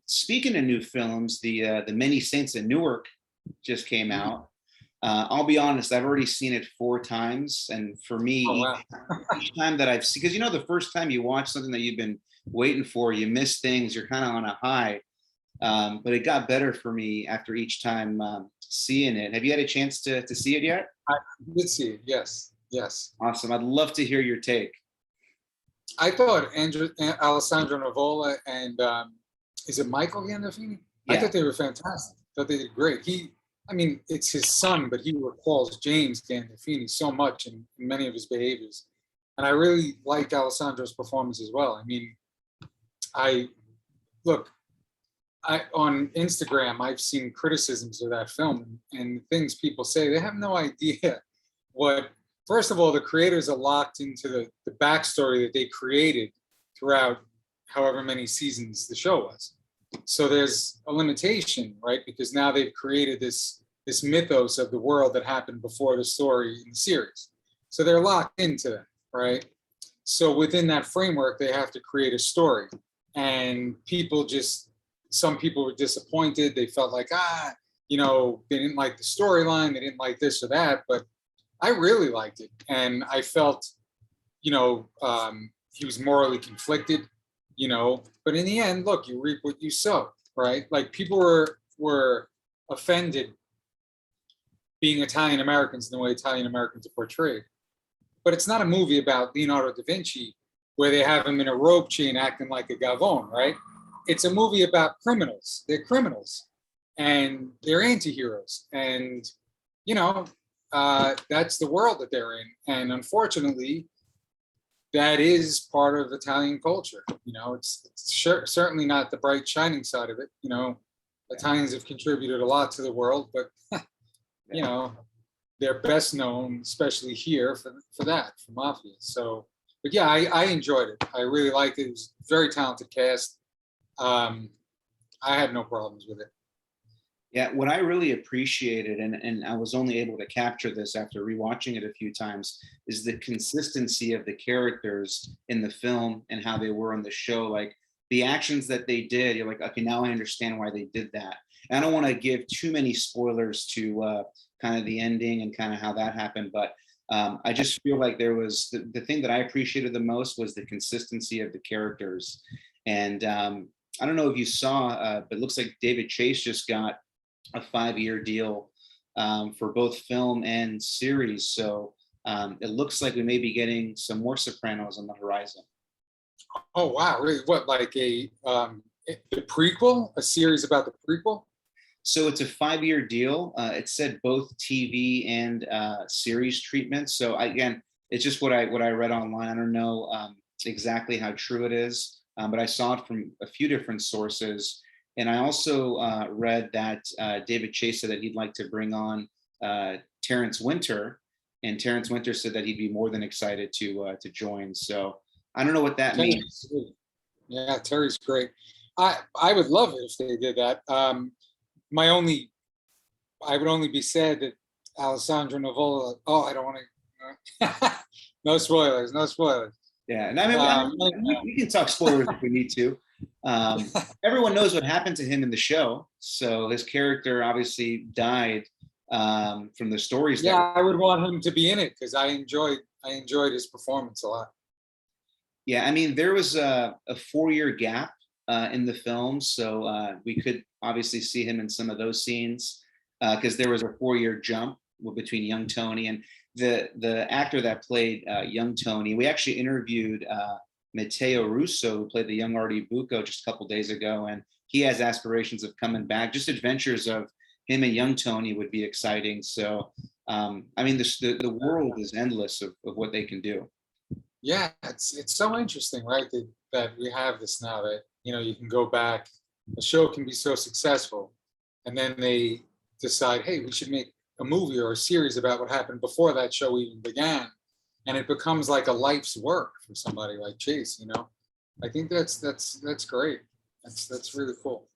Speaking of new films, the Many Saints in Newark just came out. I'll be honest, I've already seen it 4 times, and for Oh me, wow. each time that I've seen, because the first time you watch something that you've been waiting for, you miss things, you're kind of on a high. But it got better for me after each time seeing it. Have you had a chance to see it yet? I did see it. Yes. Yes. Awesome. I'd love to hear your take. I thought Alessandro Nivola and is it Michael Gandolfini? I Yeah. thought they were fantastic. I thought they did great. I mean, it's his son, but he recalls James Gandolfini so much in many of his behaviors. And I really liked Alessandro's performance as well. I mean, I look, on Instagram, I've seen criticisms of that film and things people say. They have no idea what, first of all, the creators are locked into the backstory that they created throughout however many seasons the show was. So there's a limitation, right? Because now they've created this mythos of the world that happened before the story in the series. So they're locked into that, right? So within that framework, they have to create a story. And some people were disappointed. They felt like, they didn't like the storyline. They didn't like this or that. But I really liked it. And I felt, he was morally conflicted, but in the end, look, you reap what you sow, right? Like people were offended being Italian Americans in the way Italian Americans are portrayed. But it's not a movie about Leonardo da Vinci where they have him in a rope chain acting like a Gavone, right? It's a movie about criminals. They're criminals and they're anti-heroes. And, that's the world that they're in. And unfortunately, that is part of Italian culture. It's certainly not the bright shining side of it. Italians have contributed a lot to the world, but they're best known, especially here, for that, for mafia. So, but yeah, I enjoyed it. I really liked it. It was a very talented cast. I had no problems with it. Yeah, what I really appreciated, and I was only able to capture this after rewatching it a few times, is the consistency of the characters in the film and how they were on the show. Like the actions that they did, you're like, okay, now I understand why they did that. And I don't want to give too many spoilers to kind of the ending and kind of how that happened, but I just feel like there was the thing that I appreciated the most was the consistency of the characters. And I don't know if you saw, but it looks like David Chase just got a 5-year deal for both film and series. So it looks like we may be getting some more Sopranos on the horizon. Oh wow! Really? What, like the prequel? A series about the prequel? So it's a 5-year deal. It said both TV and series treatment. So again, it's just what I read online. I don't know exactly how true it is, but I saw it from a few different sources. And I also read that David Chase said that he'd like to bring on Terrence Winter, and Terrence Winter said that he'd be more than excited to join. So I don't know what that means. Yeah, Terry's great. I would love it if they did that. I would only be sad that Alessandro Nivola. Oh, I don't want to. No spoilers. No spoilers. Yeah, and I mean, we can talk spoilers if we need to. Everyone knows what happened to him in the show, so his character obviously died from the stories. Yeah, I would want him to be in it because I enjoyed his performance a lot. Yeah, I mean, there was a 4-year gap in the film, so we could obviously see him in some of those scenes because there was a 4-year jump between young Tony and the actor that played young Tony. We actually interviewed Matteo Russo, who played the young Artie Bucco just a couple days ago, and he has aspirations of coming back. Just adventures of him and young Tony would be exciting. So, I mean, the world is endless of what they can do. Yeah, it's so interesting, right? That we have this now that, you can go back. The show can be so successful, and then they decide, hey, we should make a movie or a series about what happened before that show even began. And it becomes like a life's work for somebody like Chase, I think that's great. That's really cool.